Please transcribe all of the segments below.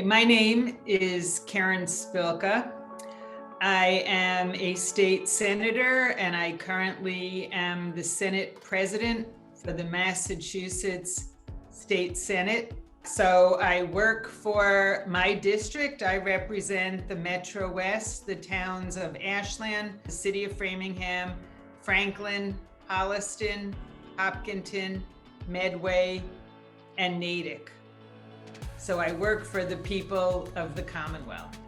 My name is Karen Spilka. I am a state senator and I currently am the Senate president for the Massachusetts State Senate. So I work for my district. I represent the Metro West, the towns of Ashland, the city of Framingham, Franklin, Holliston, Hopkinton, Medway, and Natick. So I work for the people of the Commonwealth.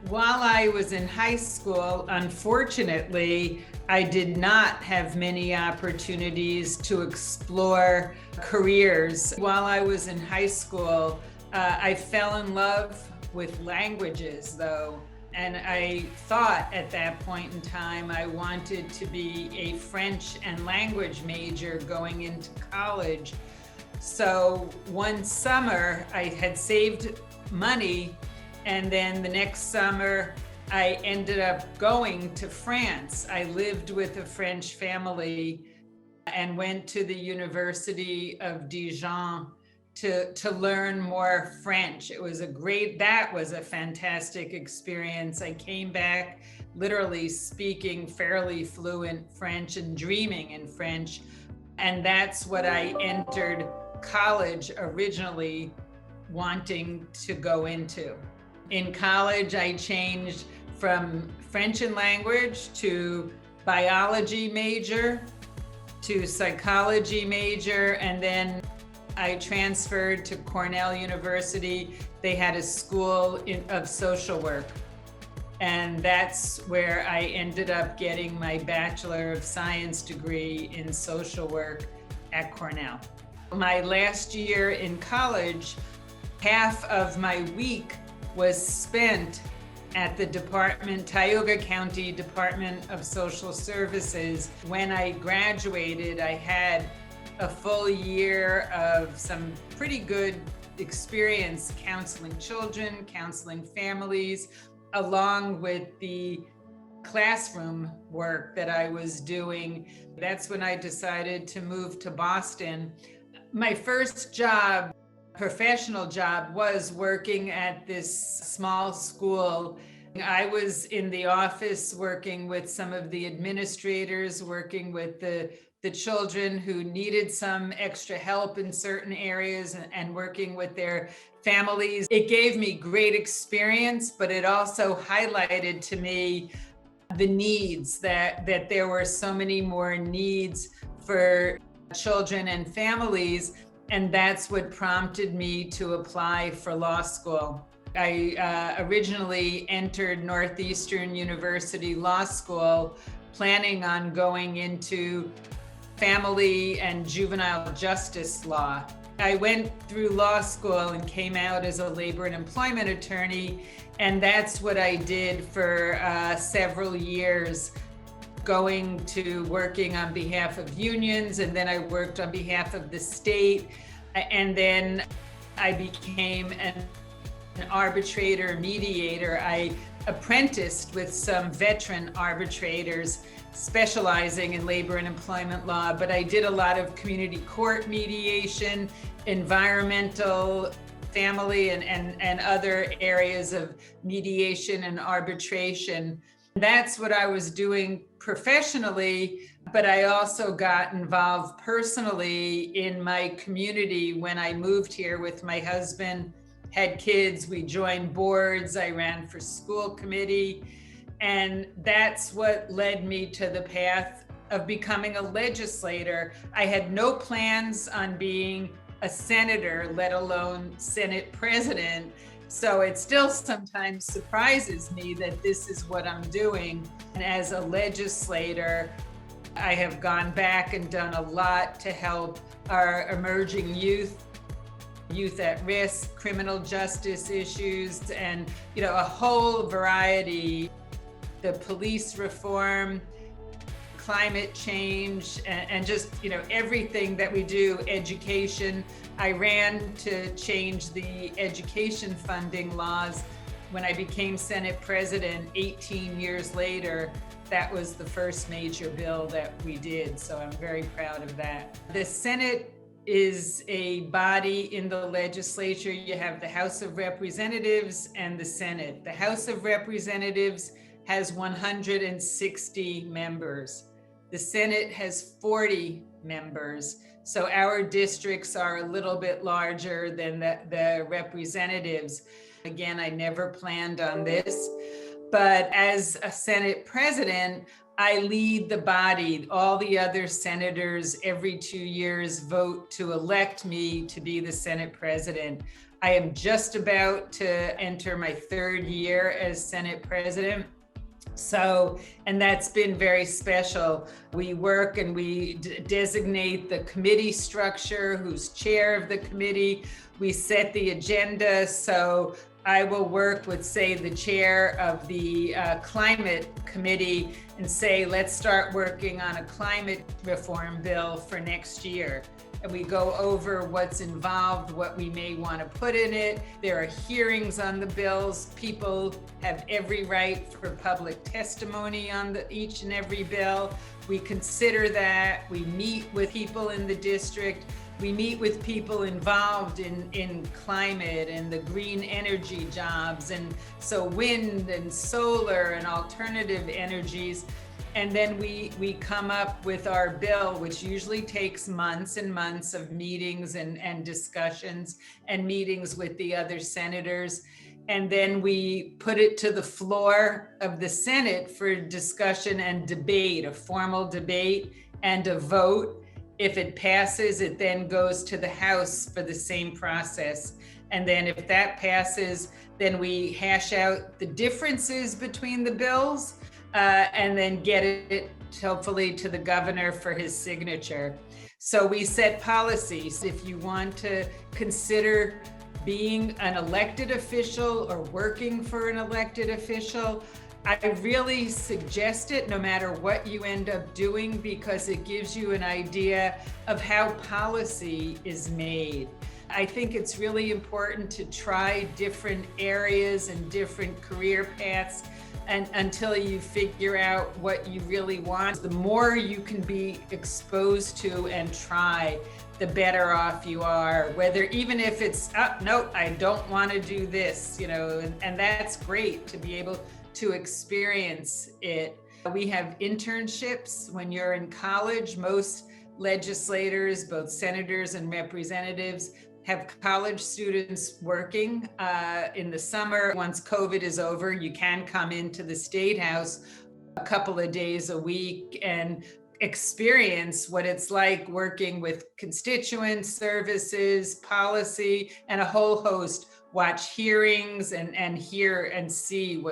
While I was in high school, unfortunately, I did not have many opportunities to explore careers. While I was in high school, I fell in love with languages, though. And I thought at that point in time, I wanted to be a French and language major going into college. So one summer I had saved money, and then the next summer I ended up going to France. I lived with a French family and went to the University of Dijon to learn more French. That was a fantastic experience. I came back literally speaking fairly fluent French and dreaming in French. And that's what I entered college originally wanting to go into. In college, I changed from French and language to biology major to psychology major, and then I transferred to Cornell University. They had a school of social work, and that's where I ended up getting my Bachelor of Science degree in social work at Cornell. My last year in college, half of my week was spent at the Tioga County Department of Social Services. When I graduated, I had a full year of some pretty good experience counseling children, counseling families, along with the classroom work that I was doing. That's when I decided to move to Boston. My first job, professional job, was working at this small school. I was in the office working with some of the administrators, working with the children who needed some extra help in certain areas and working with their families. It gave me great experience, but it also highlighted to me the needs, that there were so many more needs for children and families, and that's what prompted me to apply for law school. I originally entered Northeastern University Law School planning on going into family and juvenile justice law. I went through law school and came out as a labor and employment attorney, and that's what I did for several years, going to working on behalf of unions, and then I worked on behalf of the state, and then I became an arbitrator, mediator. I apprenticed with some veteran arbitrators specializing in labor and employment law, but I did a lot of community court mediation, environmental, family, and other areas of mediation and arbitration. That's what I was doing professionally, but I also got involved personally in my community when I moved here with my husband, had kids, we joined boards, I ran for school committee, and that's what led me to the path of becoming a legislator. I had no plans on being a senator, let alone Senate president. So it still sometimes surprises me that this is what I'm doing. And as a legislator, I have gone back and done a lot to help our emerging youth at risk, criminal justice issues, and a whole variety, the police reform, climate change, and just everything that we do, education. I ran to change the education funding laws when I became Senate president 18 years later. That was the first major bill that we did, so I'm very proud of that. The Senate is a body in the legislature. You have the House of Representatives and the Senate. The House of Representatives has 160 members. The Senate has 40 members. So our districts are a little bit larger than the representatives. Again, I never planned on this, but as a Senate president, I lead the body. All the other senators every 2 years vote to elect me to be the Senate president. I am just about to enter my 3rd year as Senate president. So, and that's been very special. We work and we designate the committee structure, who's chair of the committee. We set the agenda. So I will work with, say, the chair of the climate committee and say, let's start working on a climate reform bill for next year. And we go over what's involved, what we may want to put in it. There are hearings on the bills. People have every right for public testimony on each and every bill. We consider that. We meet with people in the district. We meet with people involved in climate and the green energy jobs, and so wind and solar and alternative energies. And then we come up with our bill, which usually takes months and months of meetings and discussions and meetings with the other senators. And then we put it to the floor of the Senate for discussion and debate, a formal debate and a vote. If it passes, it then goes to the House for the same process. And then if that passes, then we hash out the differences between the bills and then get it hopefully to the governor for his signature. So we set policies. If you want to consider being an elected official or working for an elected official, I really suggest it no matter what you end up doing, because it gives you an idea of how policy is made. I think it's really important to try different areas and different career paths and until you figure out what you really want. The more you can be exposed to and try, the better off you are, whether even if it's, no, I don't want to do this, and that's great to be able to experience it. We have internships when you're in college. Most legislators, both senators and representatives, have college students working in the summer. Once COVID is over, you can come into the State House a couple of days a week and experience what it's like working with constituent services, policy, and a whole host. Watch hearings and hear and see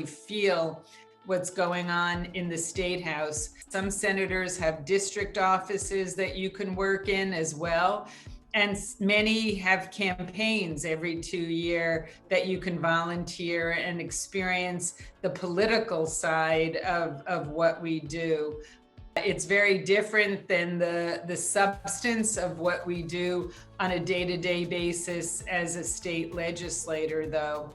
feel what's going on in the State House. Some senators have district offices that you can work in as well. And many have campaigns every 2 years that you can volunteer and experience the political side of what we do. It's very different than the substance of what we do on a day-to-day basis as a state legislator, though.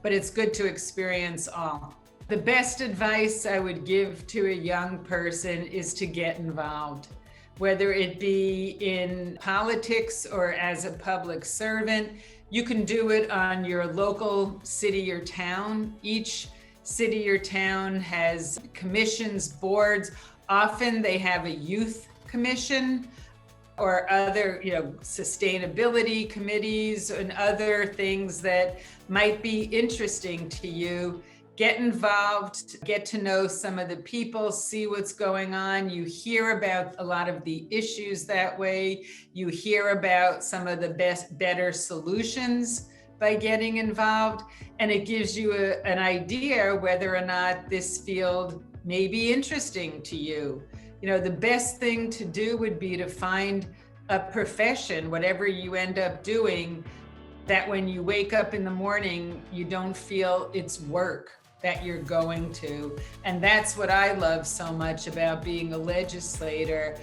But it's good to experience all. The best advice I would give to a young person is to get involved, whether it be in politics or as a public servant. You can do it on your local city or town. Each city or town has commissions, boards. Often they have a youth commission or other, sustainability committees and other things that might be interesting to you. Get involved, get to know some of the people, see what's going on. You hear about a lot of the issues that way. You hear about some of the better solutions by getting involved. And it gives you an idea whether or not this field may be interesting to you. The best thing to do would be to find a profession, whatever you end up doing, that when you wake up in the morning, you don't feel it's work that you're going to. And that's what I love so much about being a legislator.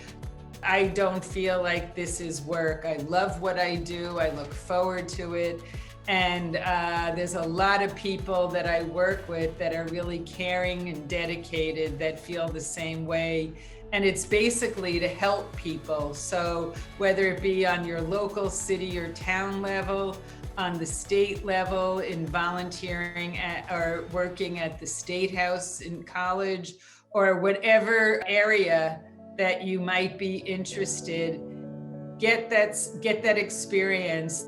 I don't feel like this is work. I love what I do. I look forward to it. And there's a lot of people that I work with that are really caring and dedicated, that feel the same way. And it's basically to help people. So whether it be on your local city or town level, on the state level, in volunteering or working at the State House in college, or whatever area that you might be interested, get that experience.